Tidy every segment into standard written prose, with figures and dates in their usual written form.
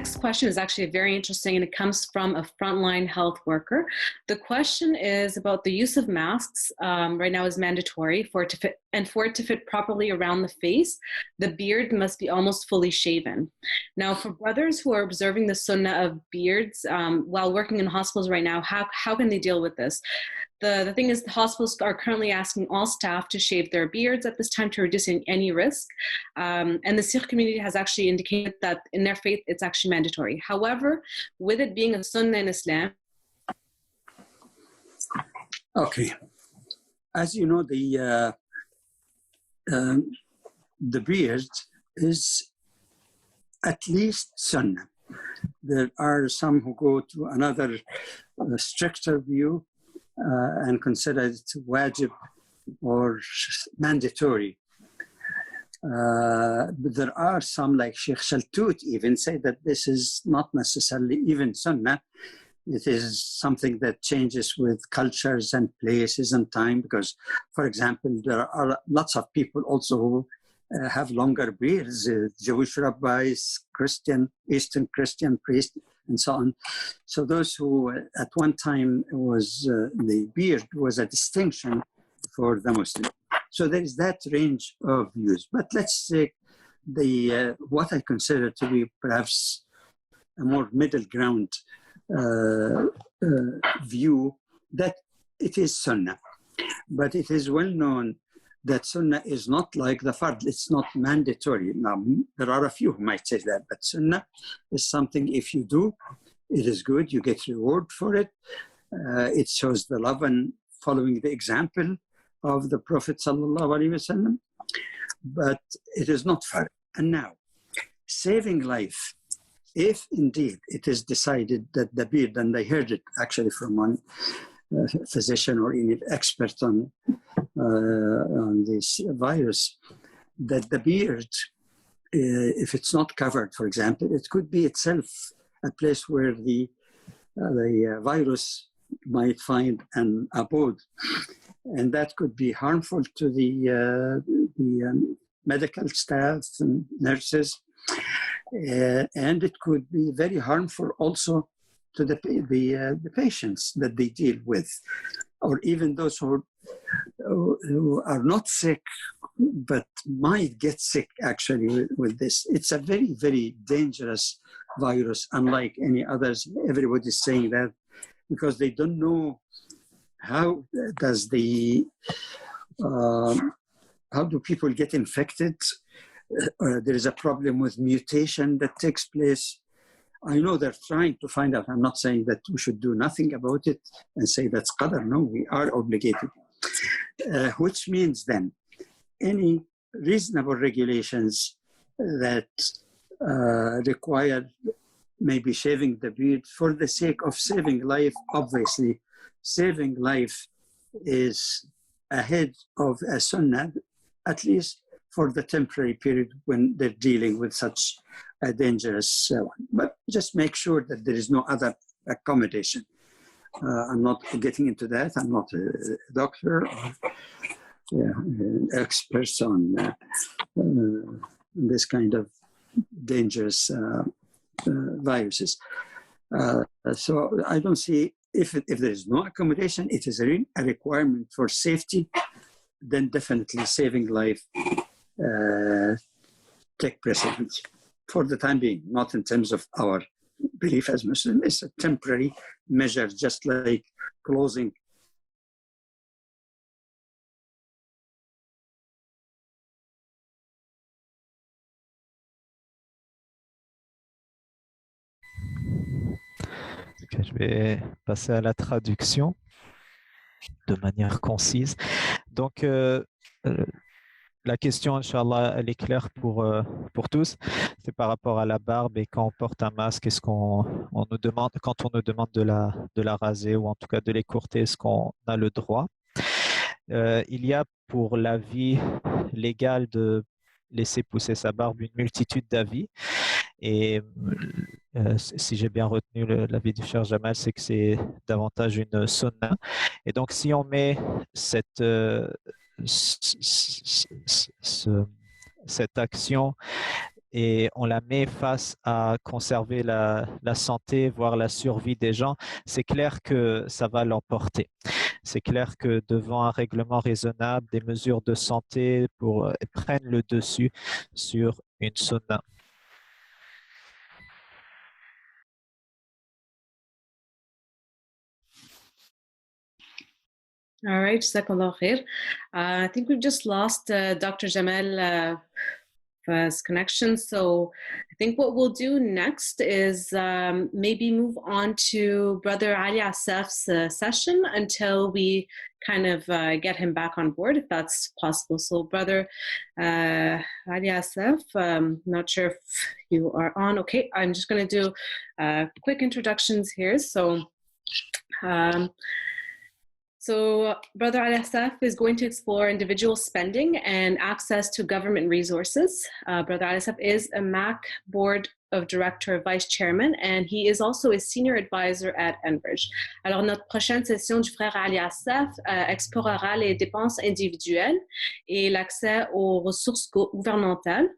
next question is actually very interesting, and it comes from a frontline health worker. The question is about the use of masks. Right now is mandatory for it to fit properly around the face. The beard must be almost fully shaven. Now, for brothers who are observing the sunnah of beards while working in hospitals right now, how can they deal with this? The thing is, the hospitals are currently asking all staff to shave their beards at this time to reduce any risk. And the Sikh community has actually indicated that in their faith, it's actually mandatory. However, with it being a sunnah in Islam. Okay. As you know, the beard is at least sunnah. There are some who go to another stricter view and consider it wajib or mandatory. But there are some, like Sheikh Shaltut, even say that this is not necessarily even sunnah. It is something that changes with cultures and places and time, because, for example, there are lots of people also who have longer beards, Jewish rabbis, Eastern Christian priests, and so on. So those who at one time the beard was a distinction for the Muslim. So there is that range of views. But let's say what I consider to be perhaps a more middle ground view, that it is sunnah. But it is well known that sunnah is not like the fard, it's not mandatory. Now, there are a few who might say that, but sunnah is something, if you do, it is good, you get reward for it. It shows the love and following the example of the Prophet ﷺ, but it is not fard. And now, saving life, if indeed it is decided that the beard, and I heard it actually from one physician or even expert on this virus, that the beard, if it's not covered, for example, it could be itself a place where the virus might find an abode, and that could be harmful to the medical staff and nurses, and it could be very harmful also to the patients that they deal with, or even those who are not sick but might get sick actually with this. It's a very, very dangerous virus, unlike any others. Everybody's saying that because they don't know how do people get infected. There is a problem with mutation that takes place. I know they're trying to find out. I'm not saying that we should do nothing about it and say that's qadar. No, we are obligated. Which means then any reasonable regulations that require maybe shaving the beard for the sake of saving life. Obviously, saving life is ahead of a sunnah, at least for the temporary period when they're dealing with such a dangerous one. But just make sure that there is no other accommodation. I'm not getting into that. I'm not a doctor or expert on this kind of dangerous viruses. So I don't see, if there is no accommodation, it is a requirement for safety, then definitely saving life take precedence for the time being, not in terms of our belief as Muslim. It's a temporary measure, just like closing. Okay, je vais passer à la traduction de manière concise. Donc, la question, Inch'Allah, elle est claire pour tous. C'est par rapport à la barbe, et quand on porte un masque, est-ce qu'on nous demande, quand on nous demande de la raser ou en tout cas de l'écourter, est-ce qu'on a le droit? Il y a pour l'avis légal de laisser pousser sa barbe une multitude d'avis. Et si j'ai bien retenu l'avis du cher Jamal, c'est que c'est davantage une sunna. Et donc, si on met cette action et on la met face à conserver la santé, voire la survie des gens, c'est clair que ça va l'emporter. C'est clair que devant un règlement raisonnable, des mesures de santé prennent le dessus sur une sunna. All right, Jazakallah khair. I think we've just lost Dr. Jamal his connection. So I think what we'll do next is maybe move on to Brother Ali Asaf's session until we kind of get him back on board, if that's possible. So Brother Ali Asaf, not sure if you are on. Okay, I'm just going to do quick introductions here. So Brother Ali Asaf is going to explore individual spending and access to government resources. Brother Ali Asaf is a MAC Board of Director Vice Chairman, and he is also a Senior Advisor at Enbridge. Alors, notre prochaine session du frère Ali Asaf explorera les dépenses individuelles et l'accès aux ressources gouvernementales.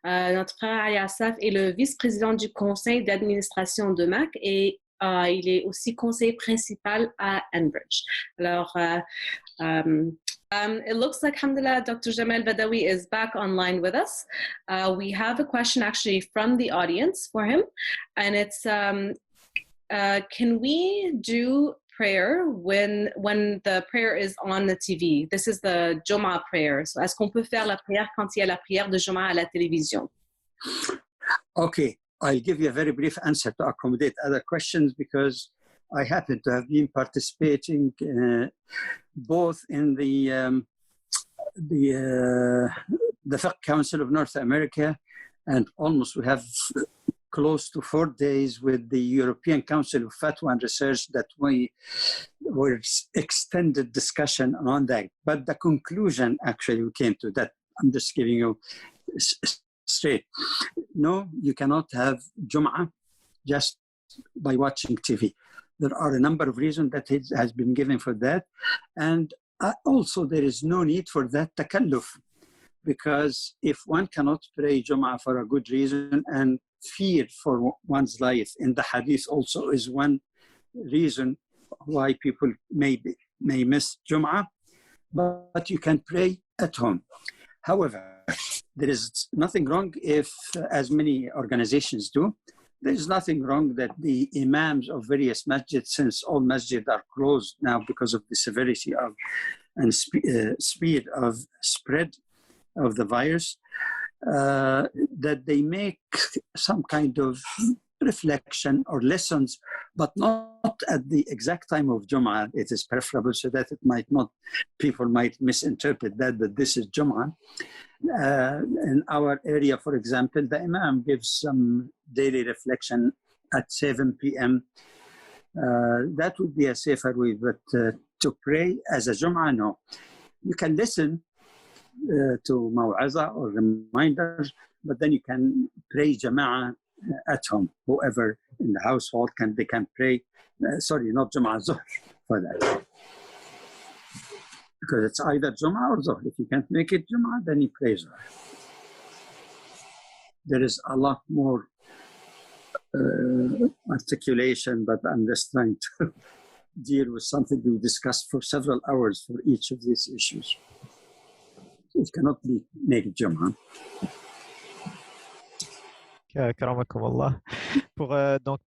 Notre frère Ali Asaf est le vice-président du conseil d'administration de MAC et il est aussi conseiller principal à Enbridge. Alors, it looks like, alhamdulillah, Dr. Jamal Badawi is back online with us. We have a question actually from the audience for him, and it's, can we do prayer when the prayer is on the TV? This is the Jumu'ah prayer. So, est-ce qu'on peut faire la prière quand il y a la prière de Jumu'ah à la télévision? Okay. I'll give you a very brief answer to accommodate other questions because I happen to have been participating both in the Fiqh Council of North America, and almost we have close to 4 days with the European Council of Fatwa and Research that we were extended discussion on that. But the conclusion actually we came to that, I'm just giving you straight. No, you cannot have Jum'ah just by watching TV. There are a number of reasons that it has been given for that. And also there is no need for that takalluf, because if one cannot pray Jum'ah for a good reason and fear for one's life, in the hadith also is one reason why people may miss Jum'ah, but you can pray at home. However, there is nothing wrong if, as many organizations do, there is nothing wrong that the imams of various masjids, since all masjids are closed now because of the severity of and speed of spread of the virus, that they make some kind of reflection or lessons, but not at the exact time of Jum'ah. It is preferable so that people might misinterpret that this is Jum'ah. In our area, for example, the Imam gives some daily reflection at 7 p.m. That would be a safer way, but to pray as a Jum'ah, no. You can listen to maw'azah or reminders, but then you can pray Jama'ah at home. Whoever in the household they can pray, not Jum'ah, Zuhr for that. Because it's either Jum'ah or Zuhr. If you can't make it Jum'ah, then you pray Zuhr. There is a lot more articulation, but I'm just trying to deal with something we discussed for several hours for each of these issues. It cannot be made Jum'ah. Karamakumullah. Pour donc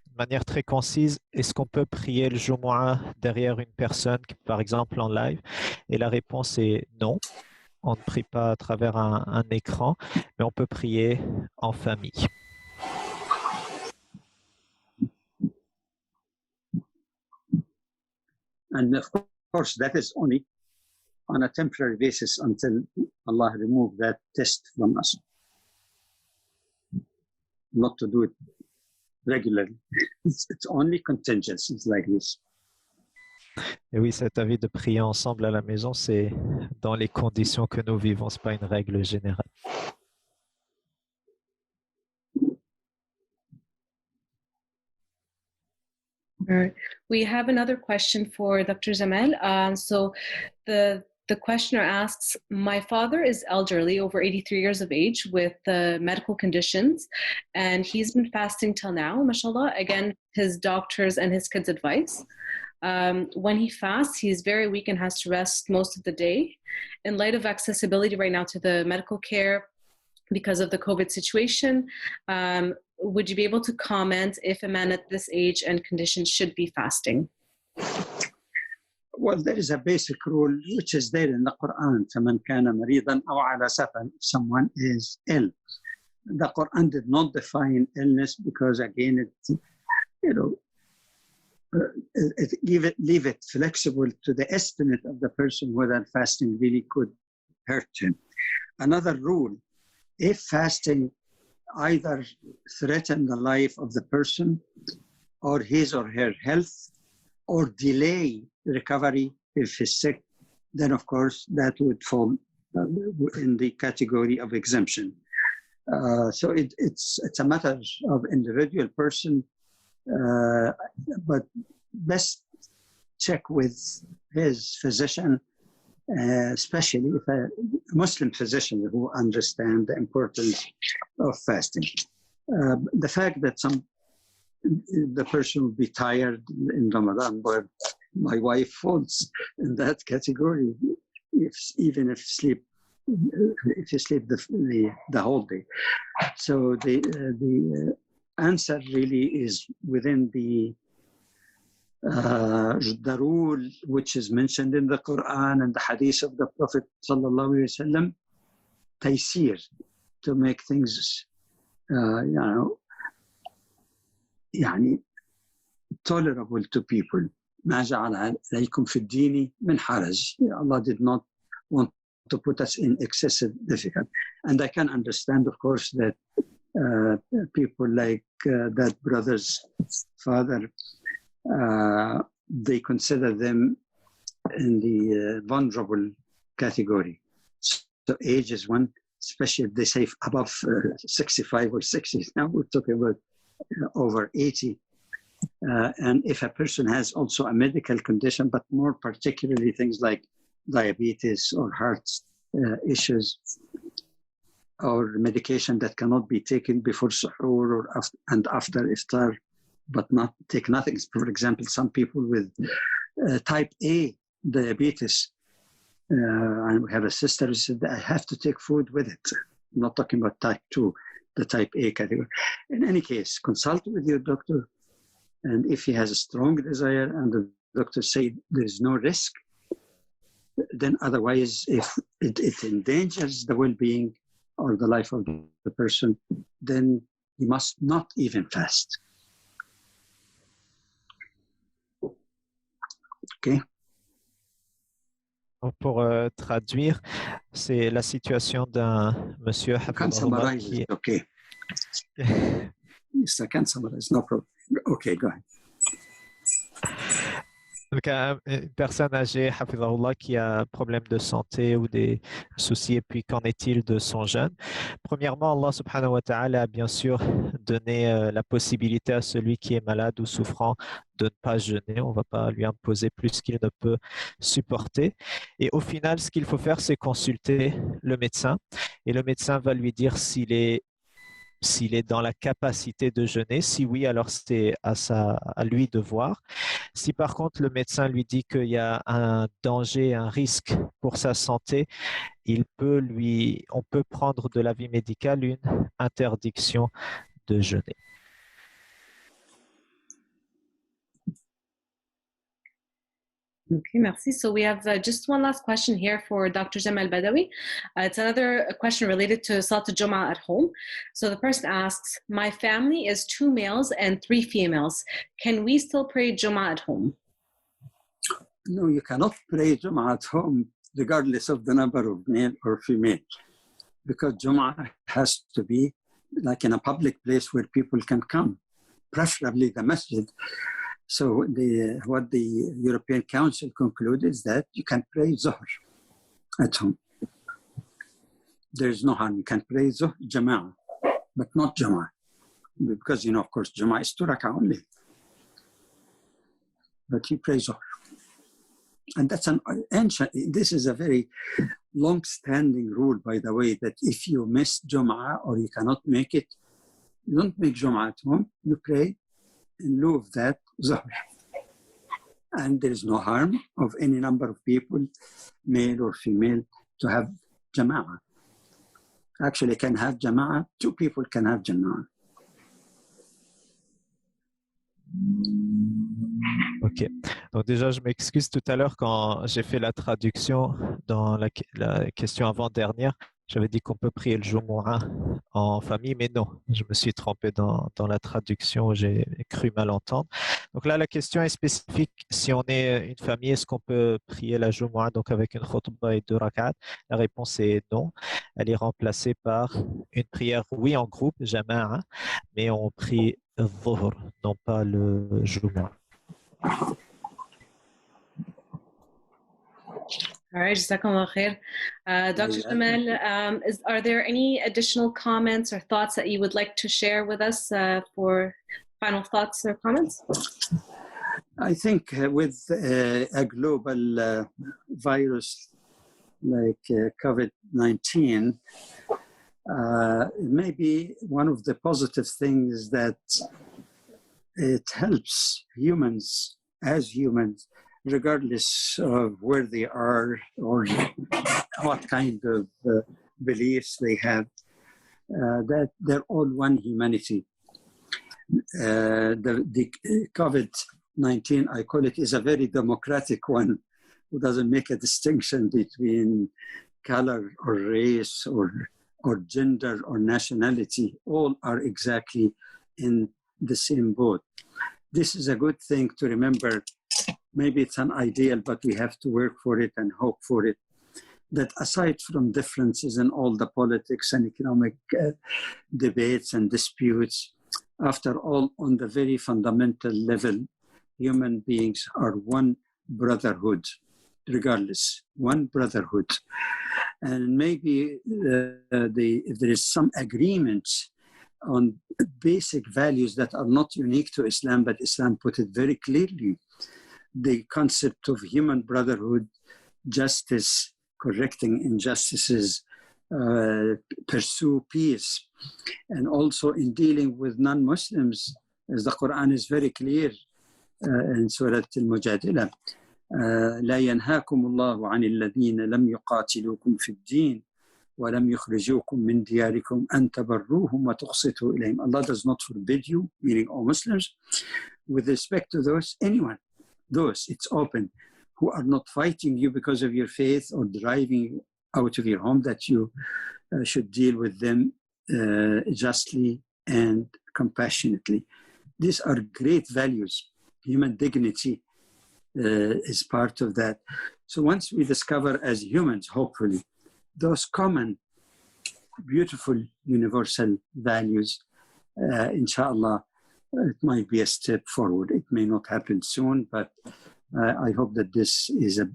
de manière très concise, est-ce qu'on peut prier le Jumu'ah derrière une personne, par exemple en live? Et la réponse est non. On ne prie pas à travers un écran, mais on peut prier en famille. And of course, that is only on a temporary basis until Allah remove that test from us. Not to do it regularly. It's only contingencies like this. Et oui, cet avis de prier ensemble à la maison, c'est dans les conditions que nous vivons, ce n'est pas une règle générale. All right. We have another question for Dr. Jamal. So the The questioner asks, my father is elderly, over 83 years of age, with medical conditions, and he's been fasting till now, mashallah, again, his doctors and his kids' advice. When he fasts, he's very weak and has to rest most of the day. In light of accessibility right now to the medical care because of the COVID situation, would you be able to comment if a man at this age and condition should be fasting? Well, there is a basic rule which is there in the Quran. فَمَنْ كَانَ مَرِيضًا أَوْ عَلَى سَفَرٍ. Someone is ill. The Quran did not define illness because, again, leave it flexible to the estimate of the person whether fasting really could hurt him. Another rule, if fasting either threaten the life of the person or his or her health or delay recovery if he's sick, then of course that would fall in the category of exemption. So it's a matter of individual person, but best check with his physician, especially if a Muslim physician who understands the importance of fasting. The fact that the person will be tired in Ramadan, but my wife falls in that category. Even if you sleep the whole day. So the answer really is within the rule which is mentioned in the Quran and the Hadith of the Prophet sallallahu alaihi wasallam, taysir, to make things tolerable to people. ما جعل عليكم في الدين من حرج. Allah did not want to put us in excessive difficulty. And I can understand, of course, that people like that brother's father, they consider them in the vulnerable category. So age is one, especially if they say above 65 or 60. Now we're talking about over 80. And if a person has also a medical condition, but more particularly things like diabetes or heart issues, or medication that cannot be taken before suhoor or after iftar, but not take nothing. For example, some people with type A diabetes, and we have a sister who said, I have to take food with it. I'm not talking about type 2, the type A category. In any case, consult with your doctor. And if he has a strong desire and the doctor say there is no risk, then otherwise, if it endangers the well-being or the life of the person, then he must not even fast. Okay. Pour traduire, c'est la situation d'un monsieur. I can summarize it, okay. Yes, I can summarize, no problem. Okay, go ahead. Donc, une personne âgée, hafidhahullah, qui a un problème de santé ou des soucis, et puis qu'en est-il de son jeûne? Premièrement, Allah subhanahu wa ta'ala a bien sûr donné la possibilité à celui qui est malade ou souffrant de ne pas jeûner. On ne va pas lui imposer plus qu'il ne peut supporter. Et au final, ce qu'il faut faire, c'est consulter le médecin. Et le médecin va lui dire s'il est dans la capacité de jeûner. Si oui, alors c'est à lui de voir. Si par contre le médecin lui dit qu'il y a un danger, un risque pour sa santé, on peut prendre de l'avis médical une interdiction de jeûner. Okay, merci. So we have just one last question here for Dr. Jamal Badawi. It's another question related to Salat al-Jum'ah at home. So the person asks, my family is 2 males and 3 females. Can we still pray Jum'ah at home? No, you cannot pray Jum'ah at home regardless of the number of male or female, because Jum'ah has to be like in a public place where people can come, preferably the masjid. So what the European Council concluded is that you can pray Zuhr at home. There is no harm. You can pray Zuhr Jama'ah, but not Jama'ah. Because, of course, Jama'ah is 2 rak'ah only. But you pray Zuhr. And that's an ancient, this is a very long-standing rule, by the way, that if you miss Jum'ah or you cannot make it, you don't make Jum'ah at home, you pray in lieu of that, Zuhr. And there is no harm of any number of people, male or female, to have Jama'ah. Actually, can have Jama'ah, two people can have Jama'ah. Ok. Donc déjà, je m'excuse tout à l'heure quand j'ai fait la traduction dans la question avant-dernière. J'avais dit qu'on peut prier le Jumu'ah en famille, mais non, je me suis trompé dans la traduction, j'ai cru mal entendre. Donc là, la question est spécifique. Si on est une famille, est-ce qu'on peut prier la Jumu'ah donc avec une khutbah et 2 rak'at? La réponse est non. Elle est remplacée par une prière, oui, en groupe, jama'a, mais on prie Dhuhr, non pas le Jumu'ah. All right, Jazakallah khair. Dr. Jamal, are there any additional comments or thoughts that you would like to share with us for final thoughts or comments? I think with a global virus like COVID-19, maybe one of the positive things that it helps humans as humans, regardless of where they are or what kind of beliefs they have, that they're all one humanity. The COVID-19, I call it, is a very democratic one, who doesn't make a distinction between color or race or gender or nationality. All are exactly in the same boat. This is a good thing to remember. Maybe it's an ideal, but we have to work for it and hope for it. That aside from differences in all the politics and economic debates and disputes, after all, on the very fundamental level, human beings are one brotherhood, regardless, one brotherhood. And maybe if there is some agreement on basic values that are not unique to Islam, but Islam put it very clearly, the concept of human brotherhood, justice, correcting injustices, pursue peace, and also in dealing with non-Muslims, as the Quran is very clear in Surah Al-Mujadila, لا ينهاكم الله عن الذين لم يقاتلوكم في الدين ولم يخرجوكم من دياركم أن تبروهم وتقسطوا إليهم. Allah does not forbid you, meaning all Muslims, with respect to those, anyone, those, it's open, who are not fighting you because of your faith or driving you out of your home, that you should deal with them justly and compassionately. These are great values. Human dignity is part of that. So once we discover as humans, hopefully, those common, beautiful, universal values, inshallah, it might be a step forward. It may not happen soon, but I hope that this is a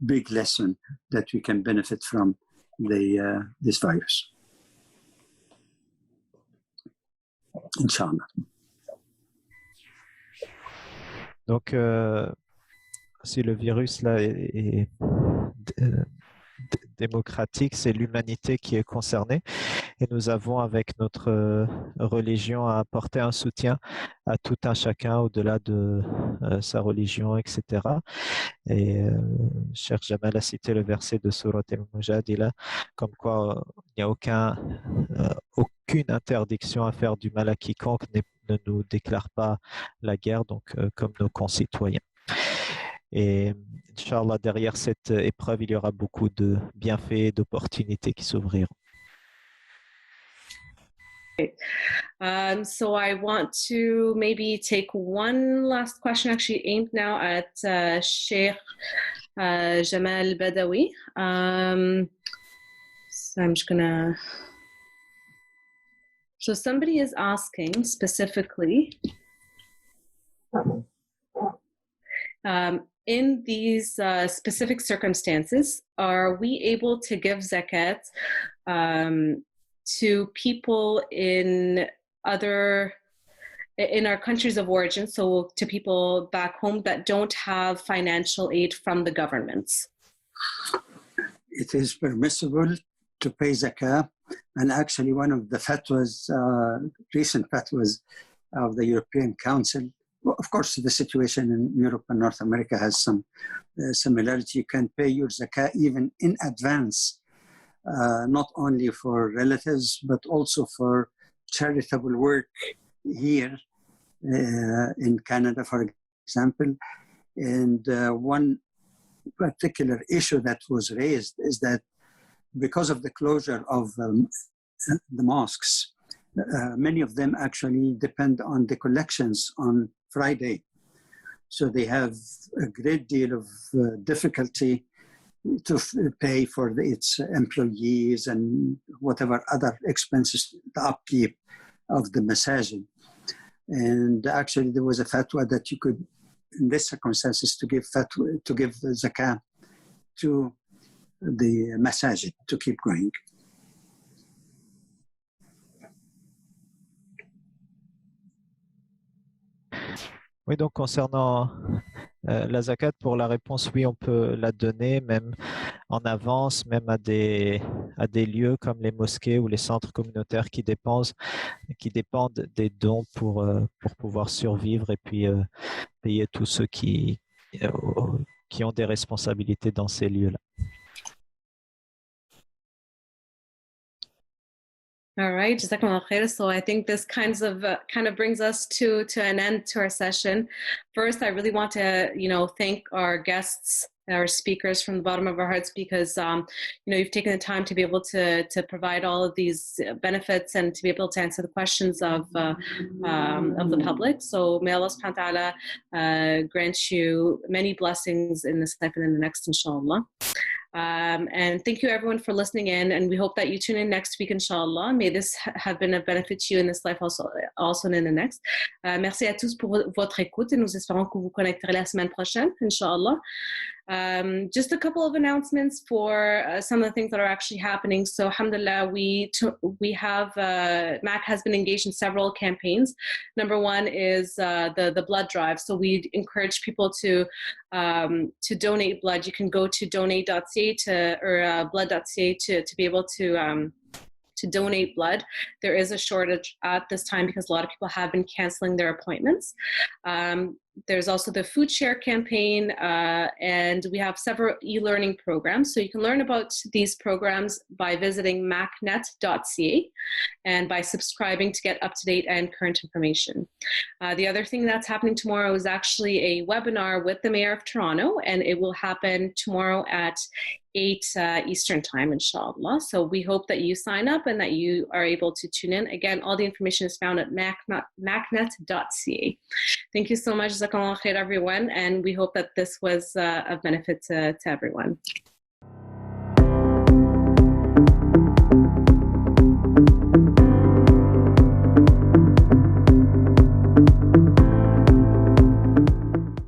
big lesson that we can benefit from this virus. Inshallah. Donc, si le virus là est démocratique, c'est l'humanité qui est concernée et nous avons avec notre religion à apporter un soutien à tout un chacun au-delà de sa religion, etc. Et cher Jamal a cité le verset de Surat Al-Mujadila comme quoi il n'y a aucune interdiction à faire du mal à quiconque ne nous déclare pas la guerre, donc comme nos concitoyens. Et Inch'Allah, derrière cette épreuve, il y aura beaucoup de bienfaits et d'opportunités qui s'ouvriront. So I want to maybe take one last question, actually aimed now at Sheikh Jamal Badawi. So I'm just gonna... So somebody is asking specifically, in these specific circumstances, are we able to give zakat to people in other in our countries of origin, so to people back home that don't have financial aid from the governments? It is permissible to pay zakah, and actually one of the fatwas, recent fatwas of the European Council, well, of course the situation in Europe and North America has some similarity. You can pay your zakah even in advance, not only for relatives but also for charitable work here in Canada, for example. And one particular issue that was raised is that because of the closure of the mosques, many of them actually depend on the collections on Friday. So they have a great deal of difficulty to pay for its employees and whatever other expenses, the upkeep of the masajid. And actually there was a fatwa that you could, in these circumstances, to give the zakah to the masajid to keep going. Oui, donc concernant la zakat, pour la réponse, oui, on peut la donner même en avance, même à des lieux comme les mosquées ou les centres communautaires qui dépendent des dons pour pouvoir survivre et puis payer tous ceux qui ont des responsabilités dans ces lieux-là. All right, Jazakallah khair. So I think this kind of brings us to an end to our session. First, I really want to, thank our guests, our speakers from the bottom of our hearts, because you've taken the time to be able to provide all of these benefits and to be able to answer the questions of the public. So may Allah subhanahu wa ta'ala grant you many blessings in this life and in the next, inshallah. And thank you everyone for listening in, and we hope that you tune in next week, inshallah. May this have been a benefit to you in this life also in the next. Merci à tous pour votre écoute, et nous espérons que vous connecterez la semaine prochaine, inshallah. Just a couple of announcements for some of the things that are actually happening. So alhamdulillah, we have MAC has been engaged in several campaigns. Number one is the blood drive. So we encourage people to donate blood. You can go to donate.ca or blood.ca to be able to donate blood. There is a shortage at this time because a lot of people have been canceling their appointments. There's also the food share campaign, and we have several e-learning programs. So you can learn about these programs by visiting macnet.ca and by subscribing to get up-to-date and current information. The other thing that's happening tomorrow is actually a webinar with the Mayor of Toronto, and it will happen tomorrow at 8 Eastern time, inshallah. So we hope that you sign up and that you are able to tune in. Again, all the information is found at macnet.ca. Thank you so much, Jazakallah khair, everyone, and we hope that this was of benefit to everyone.